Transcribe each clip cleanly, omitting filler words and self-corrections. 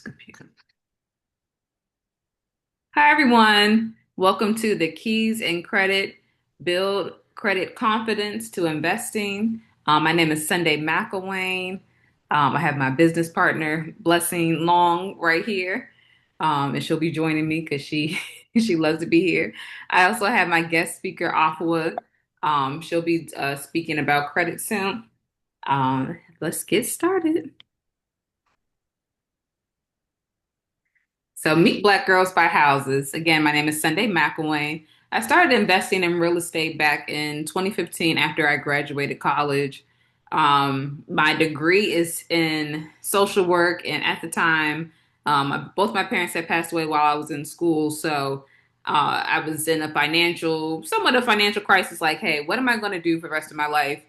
Computer. Hi, everyone. Welcome to the Keys and Credit Build Credit Confidence to Investing. My name is Sunday McIlwain. I have my business partner, Blessing Long, right here. And she'll be joining me because she she loves to be here. I also have my guest speaker, Afua. She'll be speaking about credit soon. Let's get started. So meet Black Girls Buy Houses. Again, my name is Sunday McIlwain. I started investing in real estate back in 2015 after I graduated college. My degree is in social work, and at the time, both my parents had passed away while I was in school. So I was in a somewhat a financial crisis like, hey, what am I going to do for the rest of my life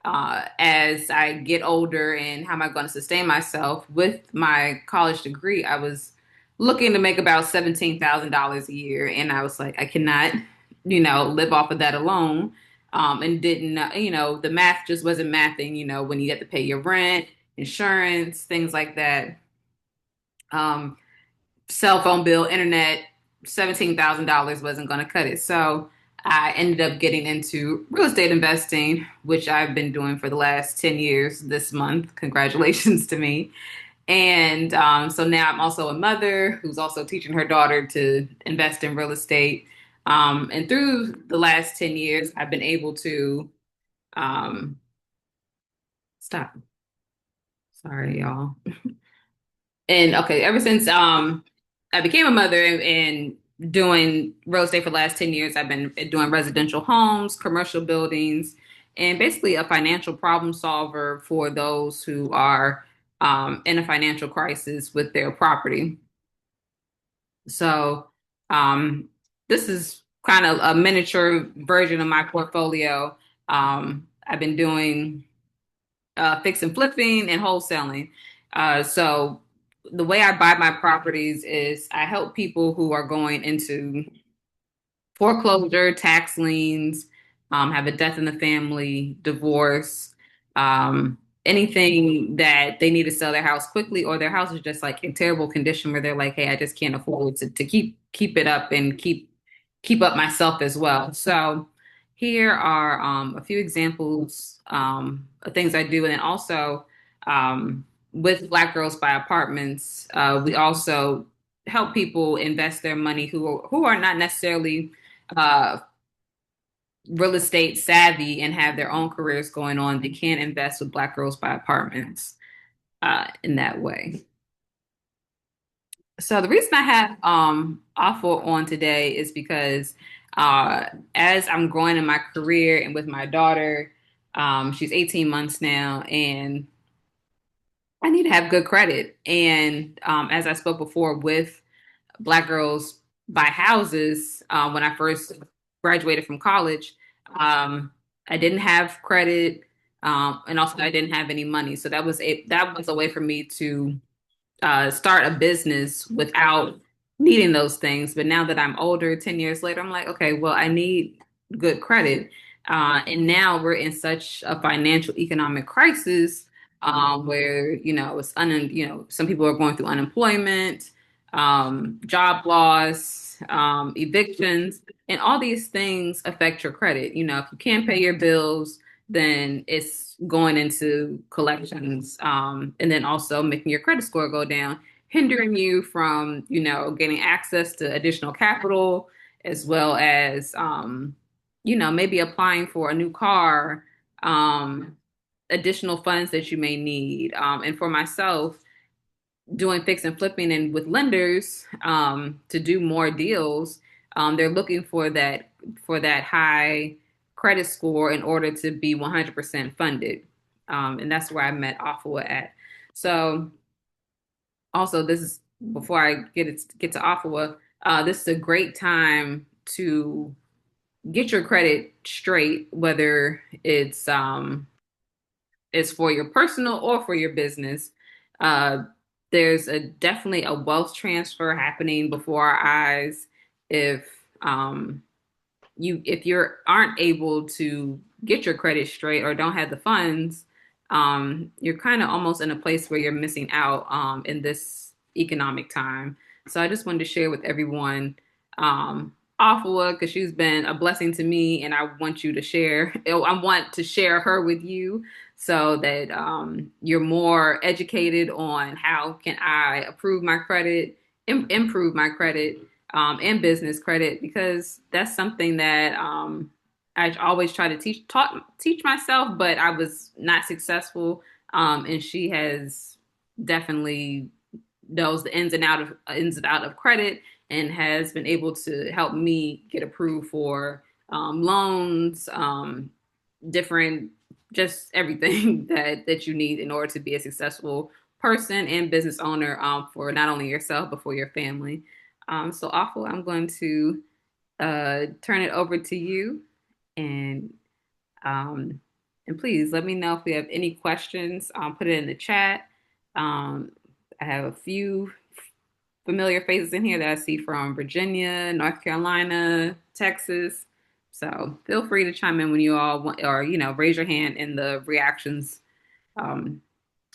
as I get older, and how am I going to sustain myself? With my college degree, I was looking to make about $17,000 a year. And I was like, I cannot, live off of that alone. And didn't, the math just wasn't mathing, when you have to pay your rent, insurance, things like that. Um, Cell phone bill, internet, $17,000 wasn't going to cut it. So I ended up getting into real estate investing, which I've been doing for the last 10 years this month. Congratulations to me. And so now I'm also a mother who's also teaching her daughter to invest in real estate. And through the last 10 years, I've been able to um, stop. Sorry, y'all. And okay, ever since I became a mother and doing real estate for the last 10 years, I've been doing residential homes, commercial buildings, and basically a financial problem solver for those who are in a financial crisis with their property. So, um, this is kind of a miniature version of my portfolio. I've been doing fix and flipping and wholesaling. So the way I buy my properties is I help people who are going into foreclosure, tax liens, have a death in the family, divorce, anything that they need to sell their house quickly, or their house is just like in terrible condition where they're like, hey, I just can't afford to keep it up and keep up myself as well. So here are a few examples of things I do, and then also with Black Girls Buy Apartments, we also help people invest their money who are not necessarily uh, real estate savvy and have their own careers going on. They can invest with Black Girls Buy Apartments in that way. So the reason I have Awful on today is because as I'm growing in my career and with my daughter, she's 18 months now, and I need to have good credit. And as I spoke before with Black girls buy houses. When I first graduated from college, um, I didn't have credit, and also I didn't have any money. So that was a way for me to start a business without needing those things. But now that I'm older, 10 years later, I'm like, okay, well, I need good credit. And now we're in such a financial economic crisis where, some people are going through unemployment, job loss, evictions, and all these things affect your credit. If you can't pay your bills, then it's going into collections, and then also making your credit score go down, hindering you from, getting access to additional capital, as well as, maybe applying for a new car, um, additional funds that you may need. And for myself, doing fix and flipping and with lenders to do more deals, they're looking for that high credit score in order to be 100% funded. And that's where I met Afua at. So also this is before I get to Afua, this is a great time to get your credit straight, whether it's for your personal or for your business. Uh, there's definitely a wealth transfer happening before our eyes. If you aren't able to get your credit straight or don't have the funds, you're kind of almost in a place where you're missing out in this. economic time. So I just wanted to share with everyone Afua, because she's been a blessing to me, and I want you to share. I want to share her with you so that you're more educated on how can I improve my credit, improve my credit, and business credit, because that's something that I always try to teach myself, but I was not successful. And she has definitely knows the ins and out of credit, and has been able to help me get approved for loans, different, just everything that you need in order to be a successful person and business owner, for not only yourself but for your family. So, Awful, I'm going to turn it over to you, and um, and please let me know if we have any questions. Put it in the chat. Um, I have a few familiar faces in here that I see from Virginia, North Carolina, Texas. So feel free to chime in when you all want, or raise your hand in the reactions, um,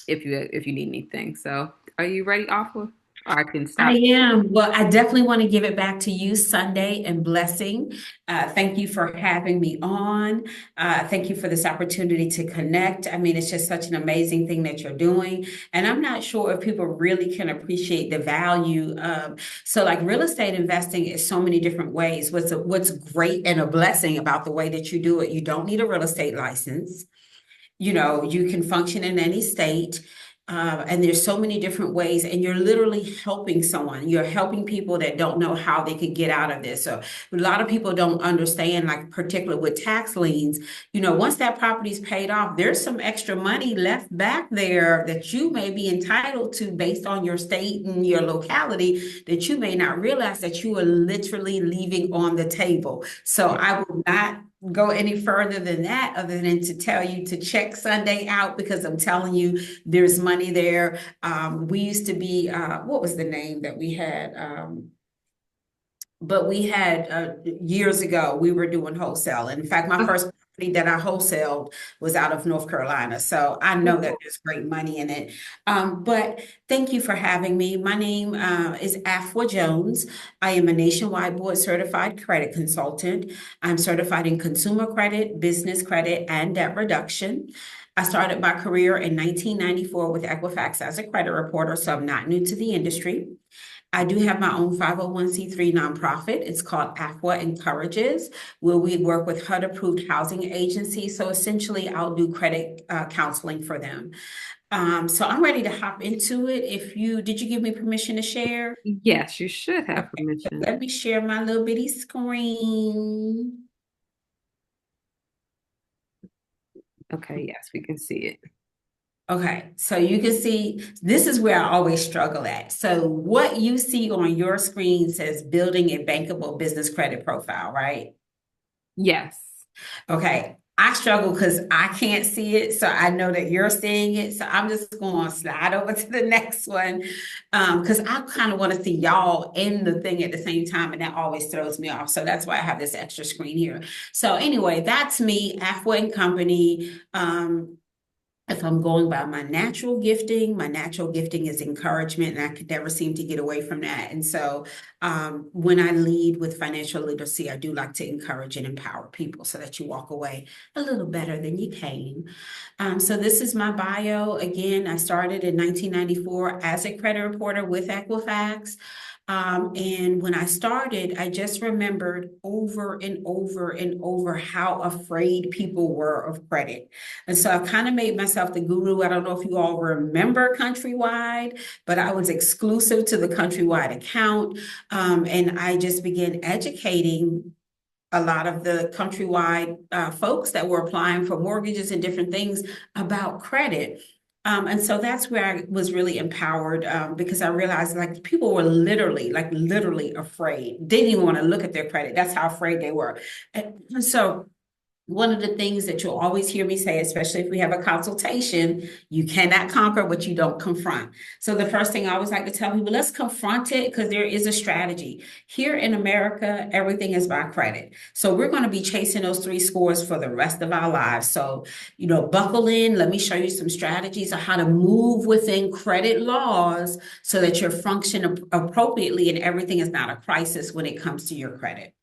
if you need anything. So are you ready, Awful? Or I can I stop. am. Well, I definitely want to give it back to you, Sunday and Blessing. Thank you for having me on. Thank you for this opportunity to connect. I mean, it's just such an amazing thing that you're doing. And I'm not sure if people really can appreciate the value of, so like real estate investing is so many different ways. What's great and a blessing about the way that you do it, you don't need a real estate license. You can function in any state. And there's so many different ways, and you're literally helping someone. You're helping people that don't know how they could get out of this. So a lot of people don't understand, like particularly with tax liens, once that property is paid off, there's some extra money left back there that you may be entitled to based on your state and your locality that you may not realize that you are literally leaving on the table. So I will not go any further than that other than to tell you to check Sunday out, because I'm telling you, there's money there. We used to be, what was the name that we had? But we had years ago, we were doing wholesale. And in fact, my first property that I wholesaled was out of North Carolina. So I know that there's great money in it. But thank you for having me. My name is Afua Jones. I am a nationwide board certified credit consultant. I'm certified in consumer credit, business credit, and debt reduction. I started my career in 1994 with Equifax as a credit reporter, so I'm not new to the industry. I do have my own 501(c)(3) nonprofit. It's called Afua Encourages, where we work with HUD-approved housing agencies. So essentially, I'll do credit counseling for them. So I'm ready to hop into it. Did you give me permission to share? Yes, you should have Okay, so permission. let me share my little bitty screen. Okay, yes, we can see it. Okay, so you can see this is where I always struggle at. So what you see on your screen says building a bankable business credit profile, right? Yes. Okay, I struggle because I can't see it, so I know that you're seeing it. So I'm just going to slide over to the next one, because I kind of want to see y'all in the thing at the same time, and that always throws me off. So that's why I have this extra screen here. So anyway, that's me, Afua and Company. If I'm going by my natural gifting is encouragement, and I could never seem to get away from that. And so, when I lead with financial literacy, I do like to encourage and empower people so that you walk away a little better than you came. So this is my bio. Again, I started in 1994 as a credit reporter with Equifax. And when I started, I just remembered over and over and over how afraid people were of credit. And so I kind of made myself the guru. I don't know if you all remember Countrywide, but I was exclusive to the Countrywide account. And I just began educating a lot of the Countrywide folks that were applying for mortgages and different things about credit. And so that's where I was really empowered, because I realized like people were literally afraid. Didn't even want to look at their credit. That's how afraid they were. And so one of the things that you'll always hear me say, especially if we have a consultation, you cannot conquer what you don't confront. So the first thing I always like to tell people, let's confront it because there is a strategy. Here in America, everything is by credit. So we're going to be chasing those three scores for the rest of our lives. So, buckle in. Let me show you some strategies on how to move within credit laws so that you're functioning appropriately and everything is not a crisis when it comes to your credit.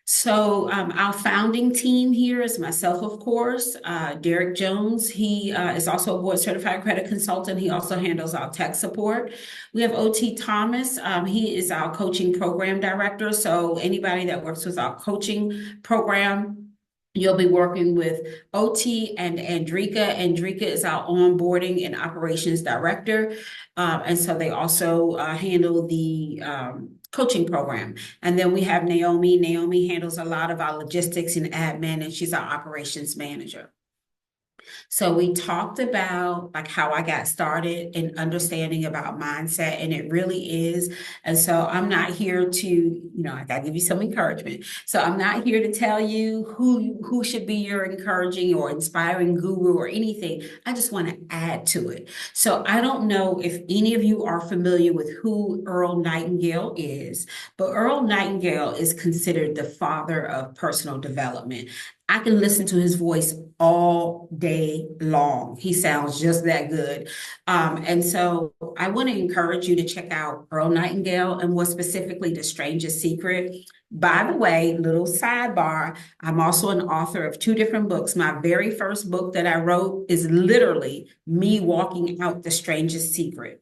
So our founding team here is myself, of course, Derek Jones. He is also a board certified credit consultant. He also handles our tech support. We have OT Thomas. He is our coaching program director. So anybody that works with our coaching program, you'll be working with OT and Andrika. Andrika is our onboarding and operations director. And so they also handle the coaching program. And then we have Naomi. Naomi handles a lot of our logistics and admin, and she's our operations manager. So we talked about like how I got started in understanding about mindset, and it really is. And so I'm not here to, I gotta give you some encouragement. So I'm not here to tell you who should be your encouraging or inspiring guru or anything. I just want to add to it. So I don't know if any of you are familiar with who Earl Nightingale is, but Earl Nightingale is considered the father of personal development. I can listen to his voice all day long. He sounds just that good. And so I want to encourage you to check out Earl Nightingale and more specifically The Strangest Secret. By the way, little sidebar, I'm also an author of two different books. My very first book that I wrote is literally me walking out The Strangest Secret.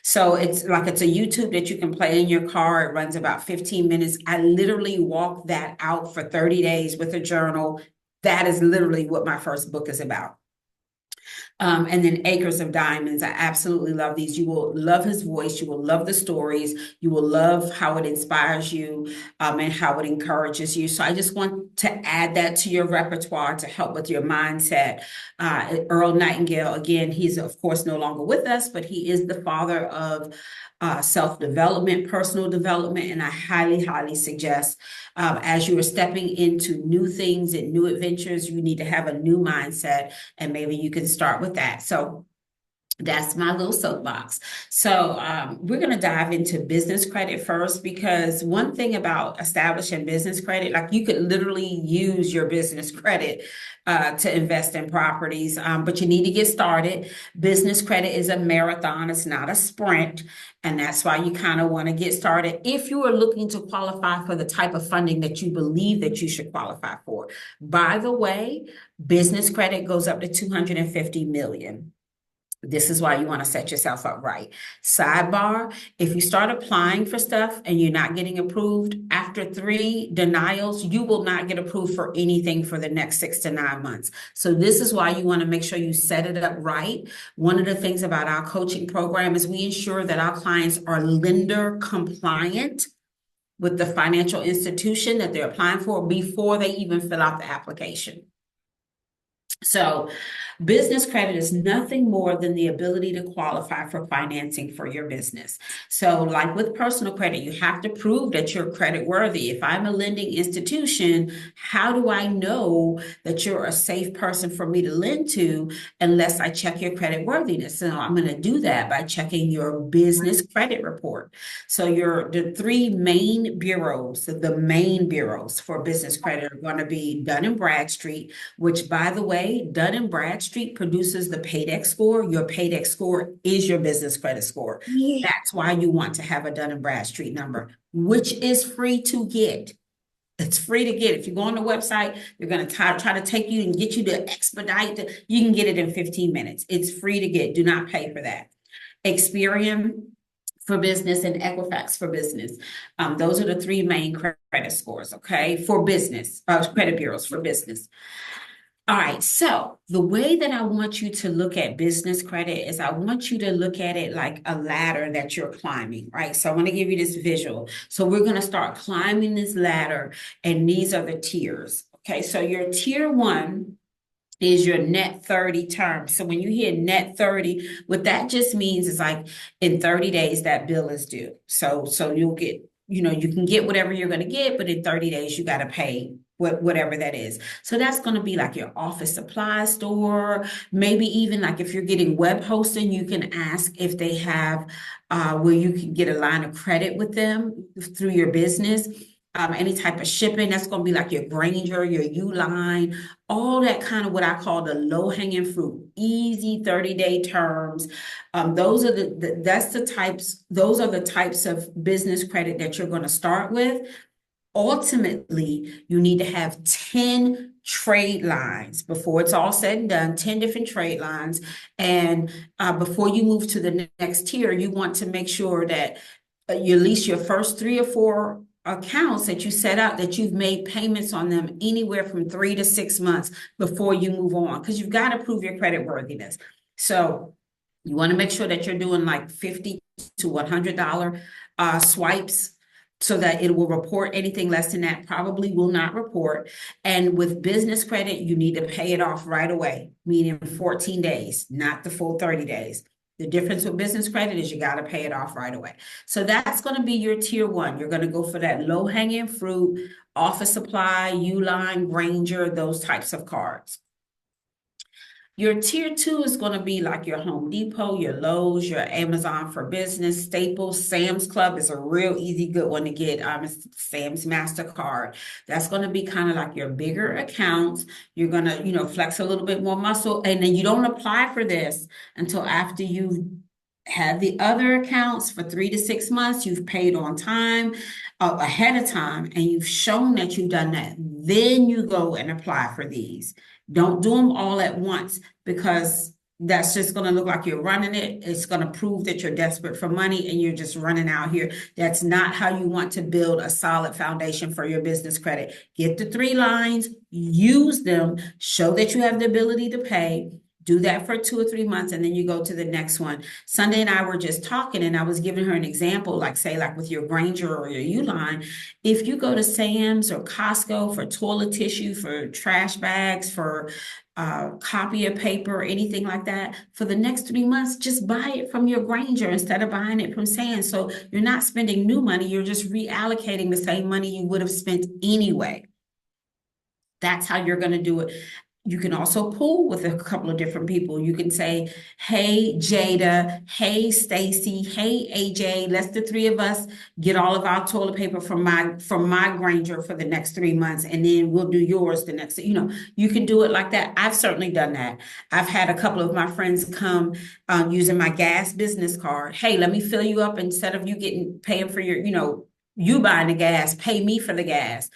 So it's a YouTube that you can play in your car. It runs about 15 minutes. I literally walked that out for 30 days with a journal. That is literally what my first book is about. And then Acres of Diamonds. I absolutely love these. You will love his voice. You will love the stories. You will love how it inspires you and how it encourages you. So I just want to add that to your repertoire to help with your mindset. Earl Nightingale, again, he's of course no longer with us, but he is the father of self-development, personal development, and I highly, highly suggest as you are stepping into new things and new adventures, you need to have a new mindset, and maybe you can start with that. So that's my little soapbox. So we're going to dive into business credit first, because one thing about establishing business credit, like you could literally use your business credit to invest in properties, but you need to get started. Business credit is a marathon. It's not a sprint. And that's why you kind of want to get started if you are looking to qualify for the type of funding that you believe that you should qualify for. By the way, business credit goes up to 250 million. This is why you want to set yourself up right. Sidebar, if you start applying for stuff and you're not getting approved, after 3 denials, you will not get approved for anything for the next 6 to 9 months. So this is why you want to make sure you set it up right. One of the things about our coaching program is we ensure that our clients are lender compliant with the financial institution that they're applying for before they even fill out the application. So business credit is nothing more than the ability to qualify for financing for your business. So like with personal credit, you have to prove that you're credit worthy. If I'm a lending institution, how do I know that you're a safe person for me to lend to unless I check your credit worthiness? So I'm going to do that by checking your business credit report. So the 3 main bureaus, the main bureaus for business credit are going to be Dun & Bradstreet, which by the way, Dun & Bradstreet produces the Paydex score. Your Paydex score is your business credit score. Yeah. That's why you want to have a Dun & Bradstreet number, which is free to get. It's free to get. If you go on the website, they're going to try to take you and get you to expedite. You can get it in 15 minutes. It's free to get. Do not pay for that. Experian for business and Equifax for business. Those are the 3 main credit scores, okay, for business, credit bureaus for business. All right, so the way that I want you to look at business credit is I want you to look at it like a ladder that you're climbing, right? So I want to give you this visual. So we're going to start climbing this ladder, and these are the tiers. Okay, so your tier 1 is your net 30 term. So when you hear net 30, what that just means is like in 30 days that bill is due. So you'll get, you can get whatever you're going to get, but in 30 days you got to pay whatever that is. So that's going to be like your office supply store. Maybe even like if you're getting web hosting, you can ask if they have where you can get a line of credit with them through your business. Any type of shipping, that's going to be like your Granger, your Uline, all that kind of what I call the low-hanging fruit, easy 30-day terms. Those are those are the types of business credit that you're going to start with. Ultimately, you need to have 10 trade lines before it's all said and done, 10 different trade lines. And before you move to the next tier, you want to make sure that you at least your first 3 or 4 accounts that you set up, that you've made payments on them anywhere from 3 to 6 months before you move on, because you've got to prove your credit worthiness. So you want to make sure that you're doing like $50 to $100 swipes so that it will report. Anything less than that probably will not report. And with business credit, you need to pay it off right away, meaning 14 days, not the full 30 days. The difference with business credit is you got to pay it off right away. So that's going to be your tier one. You're going to go for that low hanging fruit, office supply, Uline, Granger, those types of cards. Your tier two is going to be like your Home Depot, your Lowe's, your Amazon for Business, Staples, Sam's Club is a real easy, good one to get. It's Sam's MasterCard. That's going to be kind of like your bigger accounts. You're going to, flex a little bit more muscle. And then you don't apply for this until after you've had the other accounts for 3 to 6 months, you've paid on time, ahead of time, and you've shown that you've done that. Then you go and apply for these. Don't do them all at once, because that's just going to look like you're running it. It's going to prove that you're desperate for money and you're just running out here. That's not how you want to build a solid foundation for your business credit. Get the 3 lines, use them, show that you have the ability to pay. Do that for 2 or 3 months, and then you go to the next one. Sunday and I were just talking, and I was giving her an example, like say, like with your Granger or your Uline, if you go to Sam's or Costco for toilet tissue, for trash bags, for copy of paper, or anything like that, for the next 3 months, just buy it from your Granger instead of buying it from Sam's. So you're not spending new money, you're just reallocating the same money you would have spent anyway. That's how you're going to do it. You can also pool with a couple of different people. You can say, hey, Jada, hey, Stacy, hey, AJ, let's the 3 of us get all of our toilet paper from my Granger for the next 3 months, and then we'll do yours the next, you can do it like that. I've certainly done that. I've had a couple of my friends come using my gas business card. Hey, let me fill you up instead of you paying for your, you buying the gas, pay me for the gas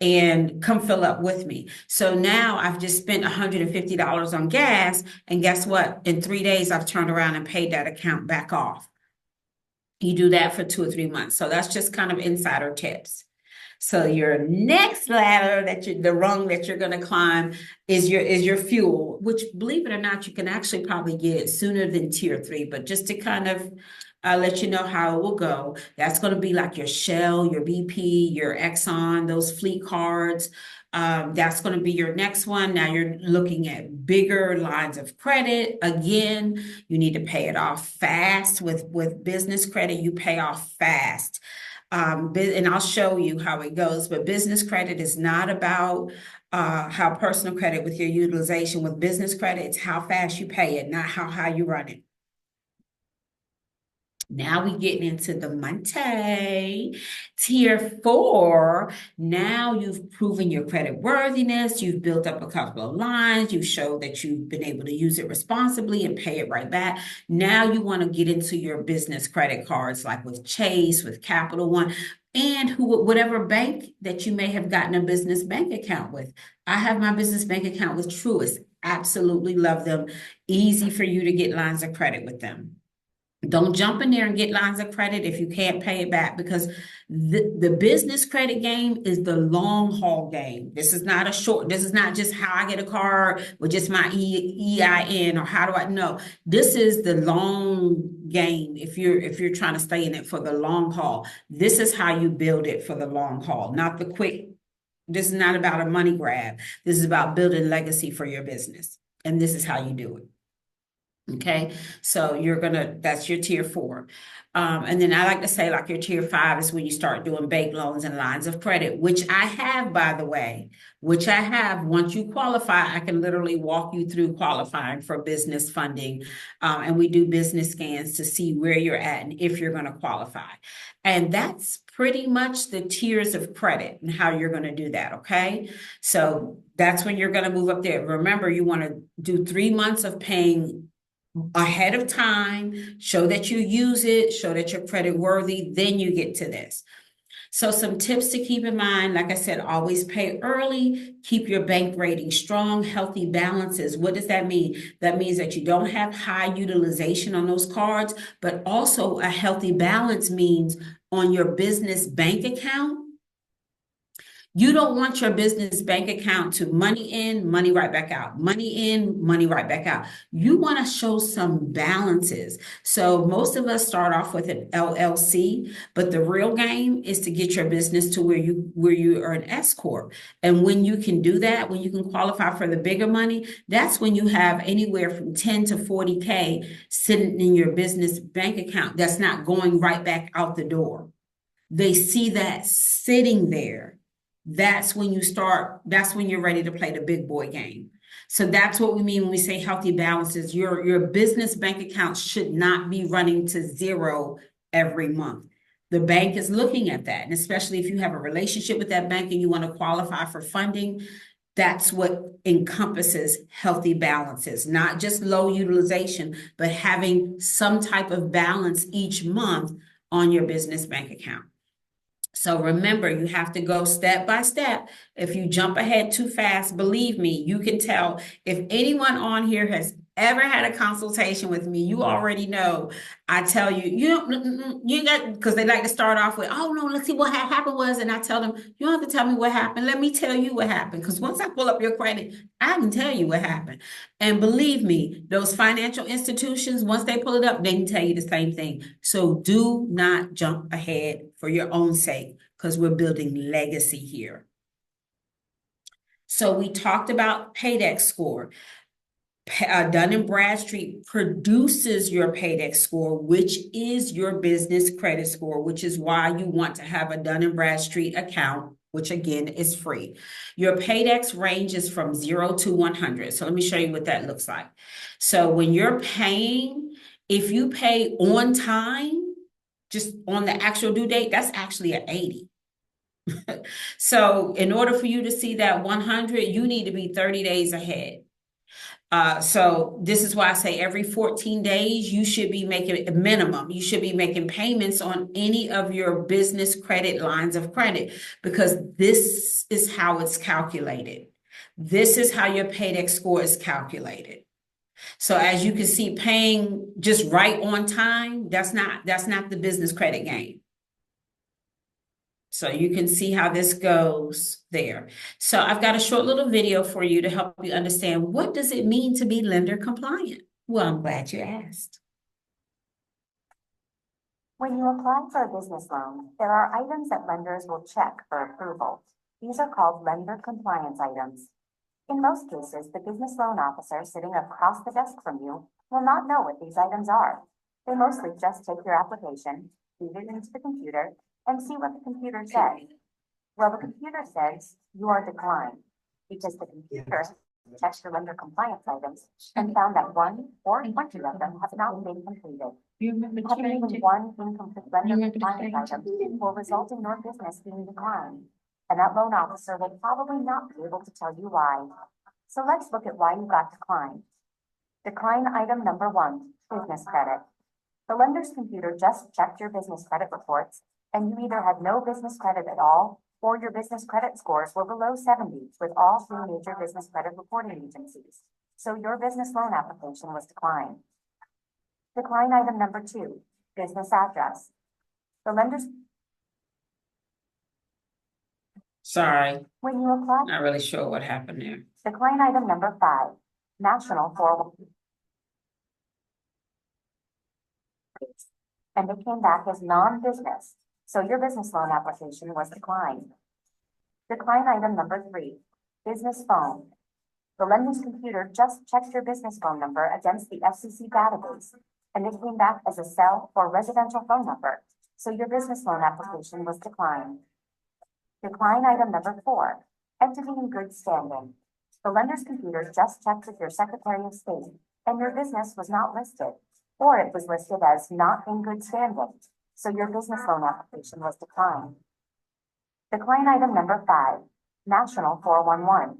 and come fill up with me. So now I've just spent $150 on gas, and guess what? In 3 days, I've turned around and paid that account back off. You do that for 2 or 3 months. So that's just kind of insider tips. So your next ladder the rung that you're going to climb is your fuel, which, believe it or not, you can actually probably get it sooner than tier 3, but just to kind of let you know how it will go. That's going to be like your Shell, your BP, your Exxon, those fleet cards. That's going to be your next one. Now you're looking at bigger lines of credit. Again, you need to pay it off fast. With business credit, you pay off fast. And I'll show you how it goes. But business credit is not about how personal credit with your utilization. With business credit, it's how fast you pay it, not how high you run it. Now we getting into the Monte. Tier 4, now you've proven your credit worthiness, you've built up a couple of lines, you've showed that you've been able to use it responsibly and pay it right back. Now you want to get into your business credit cards, like with Chase, with Capital One, and whatever bank that you may have gotten a business bank account with. I have my business bank account with Truist. Absolutely love them. Easy for you to get lines of credit with them. Don't jump in there and get lines of credit if you can't pay it back, because the business credit game is the long haul game. This is not just how I get a card with just my EIN, or how do I know. This is the long game. If you're trying to stay in it for the long haul, this is how you build it for the long haul, not the quick. This is not about a money grab. This is about building legacy for your business. And this is how you do it. Okay, so that's your tier 4. And then I like to say, like, your tier 5 is when you start doing bank loans and lines of credit, which I have, by the way, which I have. Once you qualify, I can literally walk you through qualifying for business funding. And we do business scans to see where you're at and if you're going to qualify. And that's pretty much the tiers of credit and how you're going to do that. Okay, so that's when you're going to move up there. Remember, you want to do 3 months of paying ahead of time, show that you use it, show that you're credit worthy, then you get to this. So some tips to keep in mind, like I said, always pay early, keep your bank rating strong, healthy balances. What does that mean? That means that you don't have high utilization on those cards, but also a healthy balance means on your business bank account, you don't want your business bank account to money in, money right back out, money in, money right back out. You want to show some balances. So most of us start off with an LLC, but the real game is to get your business to where you are an S corp. And when you can do that, when you can qualify for the bigger money, that's when you have anywhere from 10 to 40K sitting in your business bank account that's not going right back out the door. They see that sitting there. That's when you're ready to play the big boy game. So that's what we mean when we say healthy balances. Your business bank account should not be running to zero every month. The bank is looking at that. And especially if you have a relationship with that bank and you want to qualify for funding, that's what encompasses healthy balances, not just low utilization, but having some type of balance each month on your business bank account. So remember, you have to go step by step. If you jump ahead too fast, believe me, you can tell. If anyone on here has ever had a consultation with me, you already know. I tell you, you got, because they like to start off with, oh no, let's see what happened was. And I tell them, you don't have to tell me what happened. Let me tell you what happened. Because once I pull up your credit, I can tell you what happened. And believe me, those financial institutions, once they pull it up, they can tell you the same thing. So do not jump ahead for your own sake, because we're building legacy here. So we talked about Paydex score. Dun & Bradstreet produces your Paydex score, which is your business credit score, which is why you want to have a Dun & Bradstreet account, which again is free. Your Paydex ranges from 0 to 100. So let me show you what that looks like. So when you're paying, if you pay on time, just on the actual due date, that's actually an 80. So in order for you to see that 100, you need to be 30 days ahead. So this is why I say every 14 days, you should be making a minimum. You should be making payments on any of your business credit lines of credit, because this is how it's calculated. This is how your Paydex score is calculated. So as you can see, paying just right on time, that's not the business credit game. So you can see how this goes there. So I've got a short little video for you to help you understand, what does it mean to be lender compliant? Well, I'm glad you asked. When you apply for a business loan, there are items that lenders will check for approval. These are called lender compliance items. In most cases, the business loan officer sitting across the desk from you will not know what these items are. They mostly just take your application, feed it into the computer, and see what the computer says. Well, the computer says you are declined because the computer checked your lender compliance items and found that 1 or 20 of them have not been completed. Having even one incomplete lender compliance item will result in your business being declined, and that loan officer will probably not be able to tell you why. So let's look at why you got declined. Decline item number 1, business credit. The lender's computer just checked your business credit reports, and you either had no business credit at all, or your business credit scores were below 70 with all 3 major business credit reporting agencies. So your business loan application was declined. Decline item number 2, business address. The lender's Sorry, when you apply, not really sure what happened there. decline item number 5, national 401. And it came back as non-business, so your business loan application was declined. Decline item number 3, business phone. The lender's computer just checked your business phone number against the FCC database, and it came back as a cell or residential phone number, so your business loan application was declined. Decline item number 4, entity in good standing. The lender's computer just checked with your Secretary of State, and your business was not listed, or it was listed as not in good standing, so your business loan application was declined. Decline item number 5, National 411.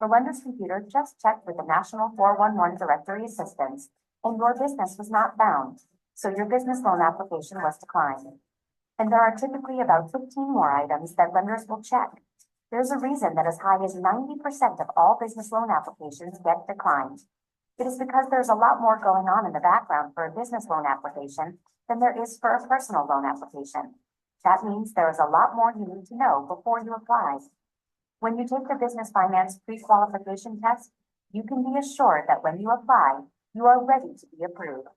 The lender's computer just checked with the National 411 Directory Assistance, and your business was not found, so your business loan application was declined. And there are typically about 15 more items that lenders will check. There's a reason that as high as 90% of all business loan applications get declined. It is because there's a lot more going on in the background for a business loan application than there is for a personal loan application. That means there is a lot more you need to know before you apply. When you take the business finance pre-qualification test, you can be assured that when you apply, you are ready to be approved.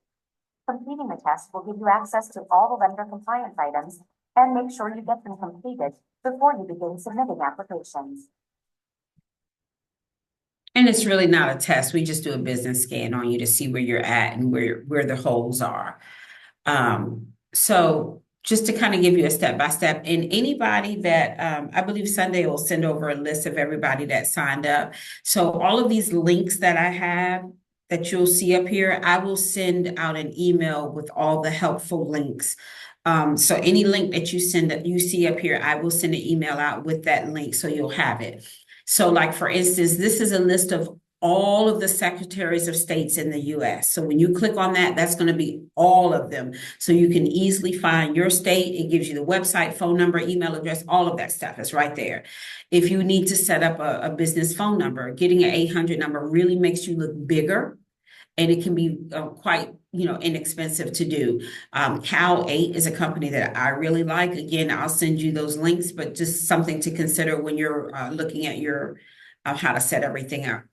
Completing the test will give you access to all the lender compliance items and make sure you get them completed before you begin submitting applications. And it's really not a test. We just do a business scan on you to see where you're at and where the holes are. So just to kind of give you a step-by-step, and anybody that, I believe Sunday will send over a list of everybody that signed up. So all of these links that I have that you'll see up here, I will send out an email with all the helpful links. So any link that you send that you see up here, I will send an email out with that link so you'll have it. So like, for instance, this is a list of all of the secretaries of states in the US. So when you click on that, that's going to be all of them. So you can easily find your state. It gives you the website, phone number, email address, all of that stuff is right there. If you need to set up a business phone number, getting an 800 number really makes you look bigger. And it can be quite, inexpensive to do. Cal 8 is a company that I really like. Again, I'll send you those links, but just something to consider when you're looking at your how to set everything up.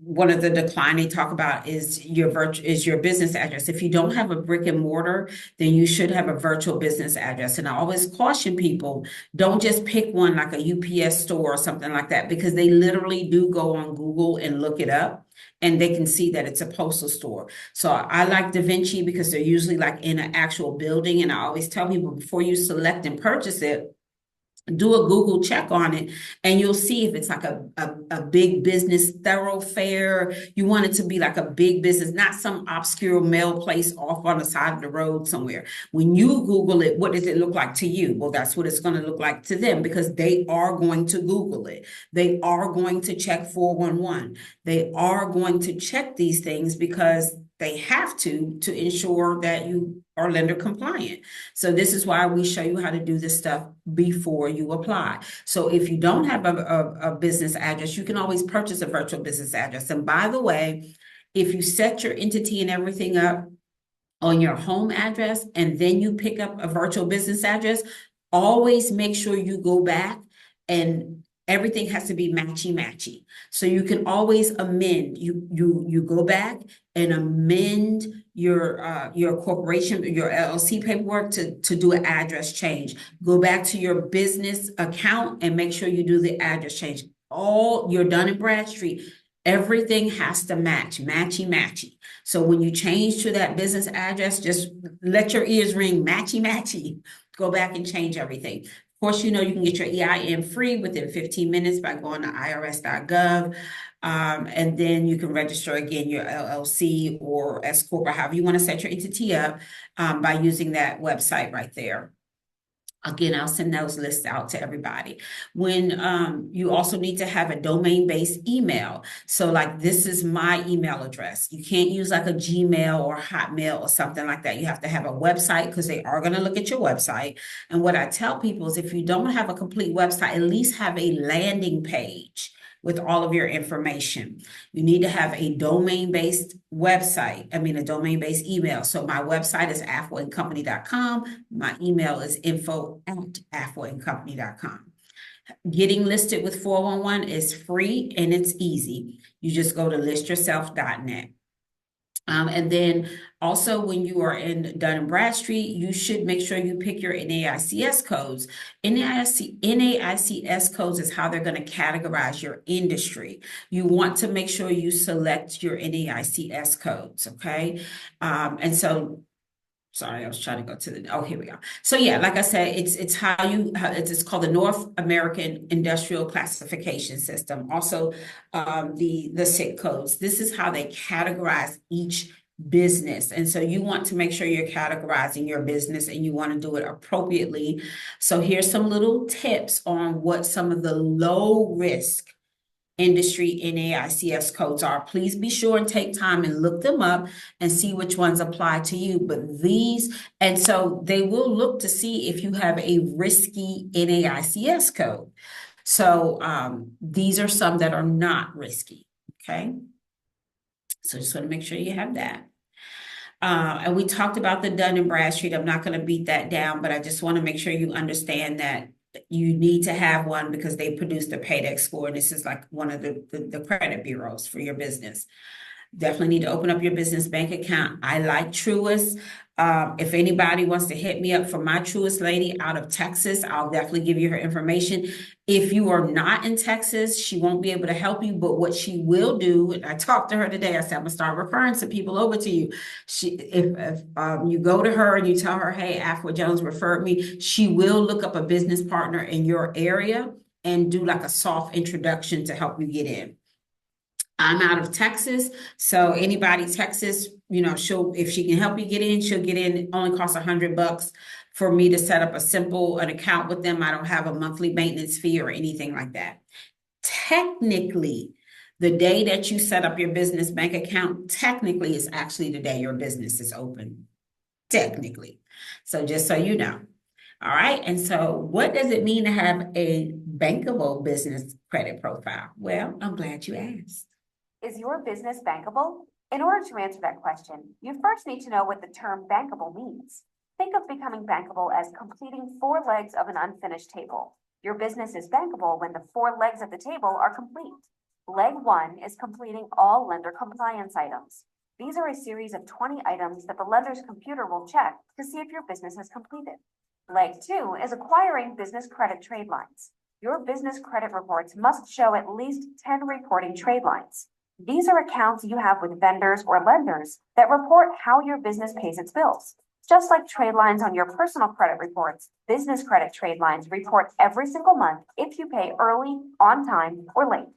One of the decline they talk about is your business address. If you don't have a brick and mortar, then you should have a virtual business address. And I always caution people, don't just pick one like a UPS store or something like that, because they literally do go on Google and look it up and they can see that it's a postal store. So I like Da Vinci because they're usually like in an actual building. And I always tell people, before you select and purchase it, do a Google check on it and you'll see if it's like a big business thoroughfare. You want it to be like a big business, not some obscure mail place off on the side of the road somewhere. When you Google it, what does it look like to you? Well, that's what it's going to look like to them, because they are going to Google it. They are going to check 411. They are going to check these things because they have to ensure that you are lender compliant. So this is why we show you how to do this stuff before you apply. So if you don't have a business address, you can always purchase a virtual business address. And by the way, if you set your entity and everything up on your home address and then you pick up a virtual business address, always make sure you go back and everything has to be matchy. So you can always amend. You go back and amend your corporation, your LLC paperwork to do an address change. Go back to your business account and make sure you do the address change. All you're done in Bradstreet. Everything has to matchy. So when you change to that business address, just let your ears ring, matchy. Go back and change everything. Of course, you can get your EIN free within 15 minutes by going to irs.gov. And then you can register again your LLC or S Corp, or however you want to set your entity up by using that website right there. Again, I'll send those lists out to everybody. When you also need to have a domain-based email. So like, this is my email address. You can't use like a Gmail or Hotmail or something like that. You have to have a website, because they are going to look at your website. And what I tell people is, if you don't have a complete website, at least have a landing page with all of your information. You need to have a domain-based website. A domain-based email. So my website is afuaandcompany.com. My email is info@afuaandcompany.com. Getting listed with 411 is free and it's easy. You just go to listyourself.net. And then also when you are in Dun and Bradstreet, you should make sure you pick your NAICS codes. NAICS codes is how they're going to categorize your industry. You want to make sure you select your NAICS codes, okay? And so sorry, I was trying to go to here we go. So yeah, like I said, it's it's called the North American Industrial Classification System. Also, the SIC codes. This is how they categorize each business. And so you want to make sure you're categorizing your business and you want to do it appropriately. So here's some little tips on what some of the low risk industry NAICS codes are. Please be sure and take time and look them up and see which ones apply to you. But and so they will look to see if you have a risky NAICS code. So these are some that are not risky, okay? So just want to make sure you have that. And we talked about the Dun and Bradstreet. I'm not going to beat that down, but I just want to make sure you understand that you need to have one because they produce the paydex score. And this is like one of the credit bureaus for your business. Definitely need to open up your business bank account. I like Truist. If anybody wants to hit me up for my Truist lady out of Texas, I'll definitely give you her information. If you are not in Texas, she won't be able to help you, but what she will do, and I talked to her today, I said, I'm gonna start referring some people over to you. If you go to her and you tell her, hey, Afua Jones referred me, she will look up a business partner in your area and do like a soft introduction to help you get in. I'm out of Texas, so anybody Texas, if she can help you get in, she'll get in. It only costs $100 for me to set up an account with them. I don't have a monthly maintenance fee or anything like that. Technically, the day that you set up your business bank account, technically is actually the day your business is open. Technically. So just so you know. All right. And so what does it mean to have a bankable business credit profile? Well, I'm glad you asked. Is your business bankable? In order to answer that question, you first need to know what the term bankable means. Think of becoming bankable as completing 4 legs of an unfinished table. Your business is bankable when the 4 legs of the table are complete. Leg 1 is completing all lender compliance items. These are a series of 20 items that the lender's computer will check to see if your business has completed. Leg 2 is acquiring business credit trade lines. Your business credit reports must show at least 10 reporting trade lines. These are accounts you have with vendors or lenders that report how your business pays its bills. Just like trade lines on your personal credit reports, business credit trade lines report every single month if you pay early, on time, or late.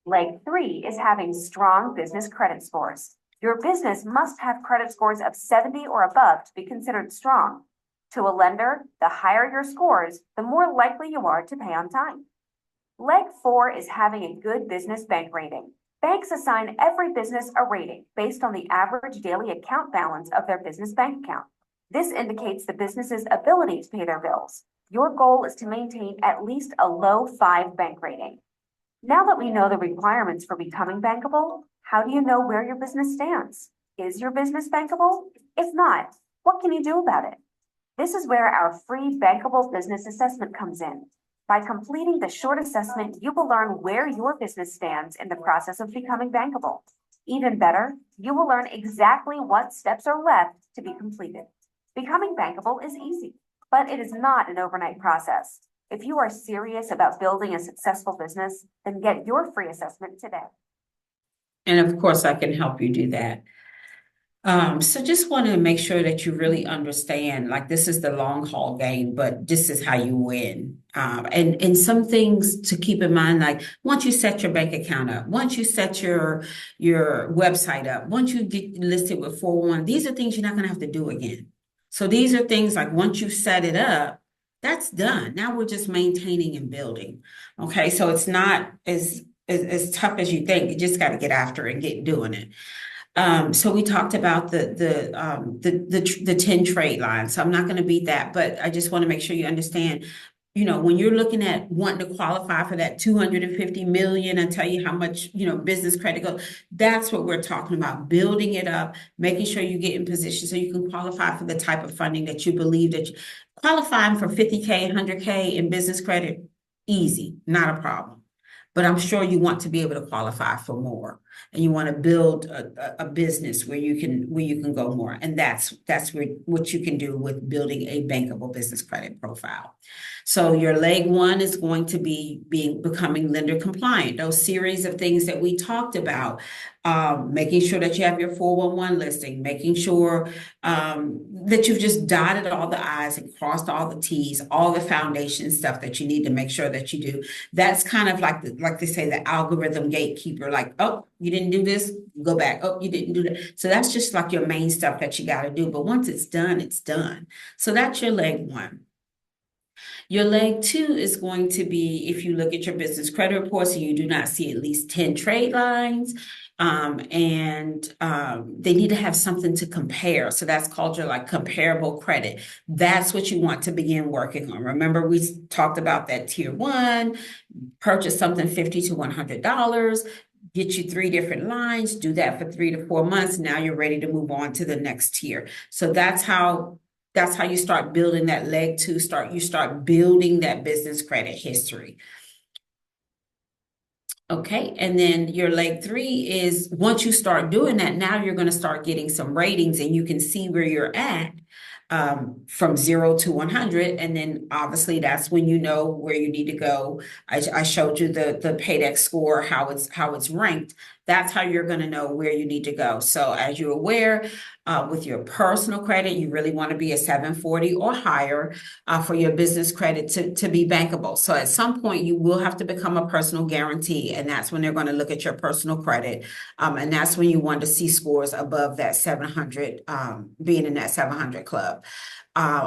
Leg 3 is having strong business credit scores. Your business must have credit scores of 70 or above to be considered strong. To a lender, the higher your scores, the more likely you are to pay on time. Leg 4 is having a good business bank rating. Banks assign every business a rating based on the average daily account balance of their business bank account. This indicates the business's ability to pay their bills. Your goal is to maintain at least a low 5 bank rating. Now that we know the requirements for becoming bankable, how do you know where your business stands? Is your business bankable? If not, what can you do about it? This is where our free bankable business assessment comes in. By completing the short assessment, you will learn where your business stands in the process of becoming bankable. Even better, you will learn exactly what steps are left to be completed. Becoming bankable is easy, but it is not an overnight process. If you are serious about building a successful business, then get your free assessment today. And of course, I can help you do that. So just want to make sure that you really understand, like this is the long haul game, but this is how you win. And some things to keep in mind, like once you set your bank account up, once you set your website up, once you get listed with 401, these are things you're not going to have to do again. So these are things like once you set it up, that's done. Now we're just maintaining and building. Okay, so it's not as tough as you think. You just got to get after it and get doing it. So we talked about the 10 trade lines. So I'm not going to beat that, but I just want to make sure you understand, when you're looking at wanting to qualify for that 250 million, and tell you how much, business credit goes, that's what we're talking about, building it up, making sure you get in position so you can qualify for the type of funding that you believe that qualifying for 50K, 100K in business credit, easy, not a problem. But I'm sure you want to be able to qualify for more. and you want to build a business where you can go more. And that's what you can do with building a bankable business credit profile. So your leg one is going to be becoming lender compliant. Those series of things that we talked about, making sure that you have your 411 listing, making sure that you've just dotted all the I's and crossed all the T's, all the foundation stuff that you need to make sure that you do. That's kind of like like they say, the algorithm gatekeeper, like, oh, you didn't do this, go back. Oh, you didn't do that. So that's just like your main stuff that you got to do. But once it's done, it's done. So that's your leg one. Your leg two is going to be, if you look at your business credit reports and you do not see at least 10 trade lines, they need to have something to compare. So that's called your like comparable credit. That's what you want to begin working on. Remember, we talked about that tier one, purchase something $50 to $100, get you 3 different lines, do that for 3 to 4 months. Now you're ready to move on to the next tier. So that's how you start building that leg two. You start building that business credit history. Okay, and then your leg three is, once you start doing that, now you're going to start getting some ratings and you can see where you're at from 0 to 100. And then obviously that's when you know where you need to go. I showed you the PAYDEX score, how it's ranked. That's how you're going to know where you need to go. So as you're aware, with your personal credit, you really want to be a 740 or higher for your business credit to be bankable. So at some point, you will have to become a personal guarantee, and that's when they're going to look at your personal credit. And that's when you want to see scores above that 700, being in that 700 club.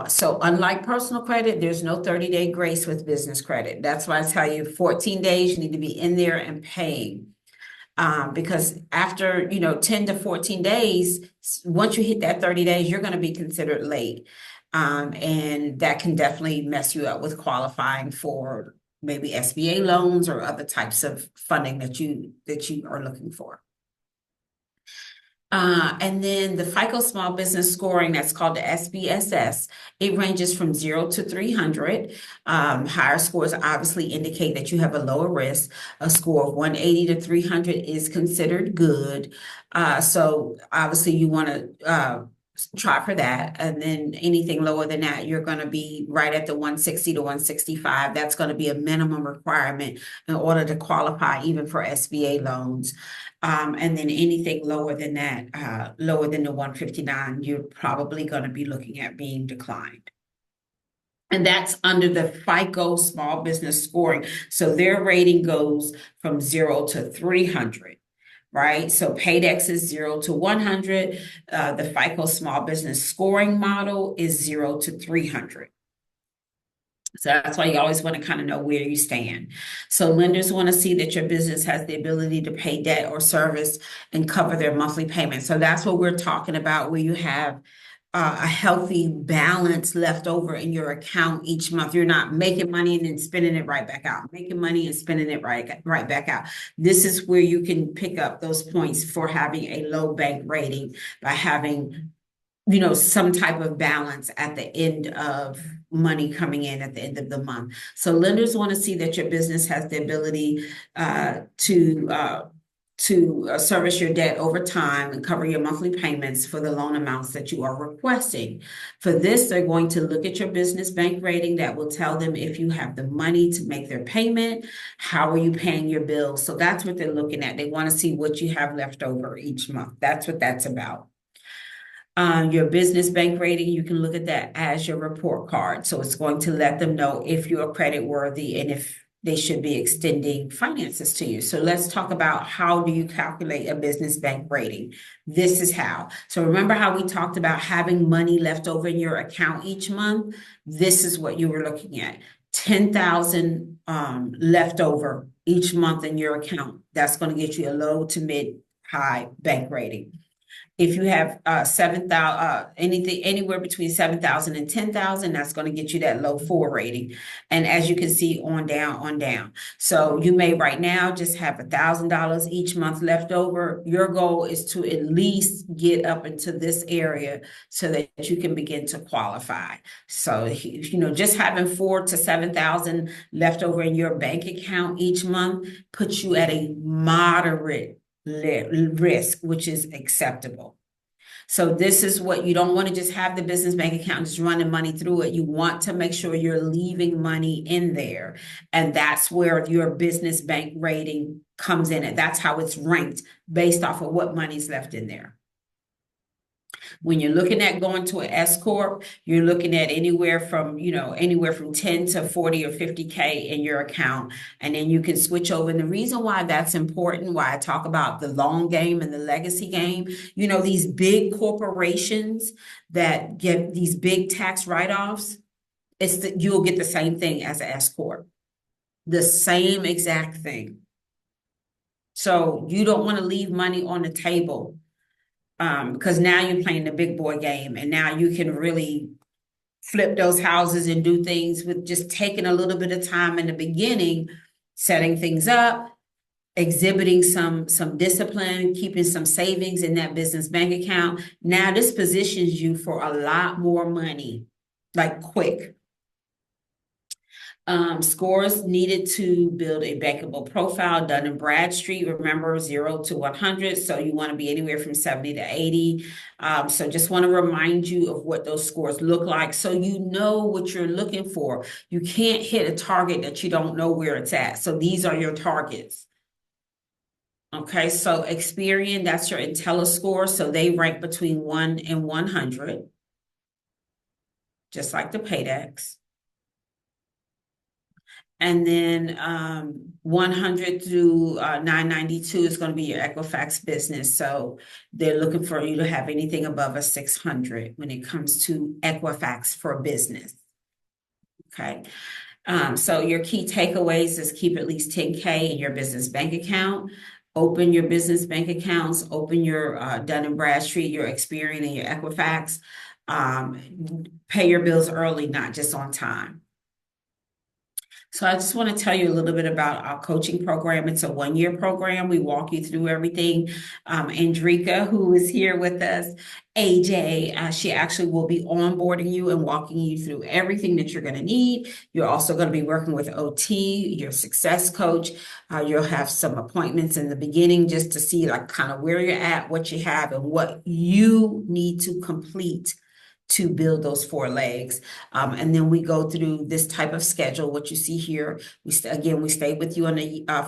So unlike personal credit, there's no 30-day grace with business credit. That's why I tell you 14 days, you need to be in there and paying. Because after, 10 to 14 days, once you hit that 30 days, you're going to be considered late. And that can definitely mess you up with qualifying for maybe SBA loans or other types of funding that you are looking for. And then the FICO Small Business Scoring, that's called the SBSS, it ranges from 0 to 300. Higher scores obviously indicate that you have a lower risk. A score of 180 to 300 is considered good. So obviously you want to try for that. And then anything lower than that, you're going to be right at the 160 to 165. That's going to be a minimum requirement in order to qualify even for SBA loans. And then anything lower than that, lower than the 159, you're probably going to be looking at being declined. And that's under the FICO Small Business Scoring. So their rating goes from 0 to 300. Right? So PAYDEX is 0 to 100. The FICO Small Business Scoring Model is 0 to 300. So that's why you always want to kind of know where you stand. So lenders want to see that your business has the ability to pay debt or service and cover their monthly payments. So that's what we're talking about, where you have a healthy balance left over in your account each month. You're not making money and then spending it right back out, making money and spending it right back out. This is where you can pick up those points for having a low bank rating, by having, some type of balance at the end of money coming in at the end of the month. So lenders want to see that your business has the ability to service your debt over time and cover your monthly payments for the loan amounts that you are requesting. For this, they're going to look at your business bank rating. That will tell them if you have the money to make their payment, how are you paying your bills. So that's what they're looking at. They want to see what you have left over each month. That's what that's about. Your business bank rating, you can look at that as your report card. So it's going to let them know if you're credit worthy and if they should be extending finances to you. So let's talk about, how do you calculate a business bank rating? This is how. So remember how we talked about having money left over in your account each month? This is what you were looking at. 10,000 left over each month in your account. That's going to get you a low to mid high bank rating. If you have 7,000, anything anywhere between 7,000 and 10,000, that's going to get you that low 4 rating. And as you can see, on down. So you may right now just have $1,000 each month left over. Your goal is to at least get up into this area so that you can begin to qualify. So, just having 4,000 to 7,000 left over in your bank account each month puts you at a moderate risk, which is acceptable. So this is what you don't want to just have the business bank account just running money through it. You want to make sure you're leaving money in there. And that's where your business bank rating comes in. And that's how it's ranked based off of what money's left in there. When you're looking at going to an S corp, you're looking at anywhere from 10 to 40 or 50K in your account. And then you can switch over. And the reason why that's important, why I talk about the long game and the legacy game, these big corporations that get these big tax write-offs, you'll get the same thing as an S corp. The same exact thing. So you don't want to leave money on the table. Because now you're playing the big boy game, and now you can really flip those houses and do things with just taking a little bit of time in the beginning, setting things up, exhibiting some discipline, keeping some savings in that business bank account. Now this positions you for a lot more money, like quick. Scores needed to build a bankable profile. Dun & Bradstreet, remember 0 to 100. So you want to be anywhere from 70 to 80. So just want to remind you of what those scores look like so you know what you're looking for. You can't hit a target that you don't know where it's at. So these are your targets. Okay, so Experian, that's your IntelliScore. So they rank between 1 and 100, just like the PAYDEX. And then 100 through 992 is going to be your Equifax business. So they're looking for you to have anything above a 600 when it comes to Equifax for business. Okay. So your key takeaways is keep at least 10K in your business bank account. Open your business bank accounts. Open your Dun & Bradstreet, your Experian, and your Equifax. Pay your bills early, not just on time. So I just want to tell you a little bit about our coaching program. It's a 1-year program. We walk you through everything. Andrika, who is here with us, AJ, she actually will be onboarding you and walking you through everything that you're going to need. You're also going to be working with OT, your success coach. You'll have some appointments in the beginning just to see like kind of where you're at, what you have, and what you need to complete to build those 4 legs. And then we go through this type of schedule, what you see here. We stay with you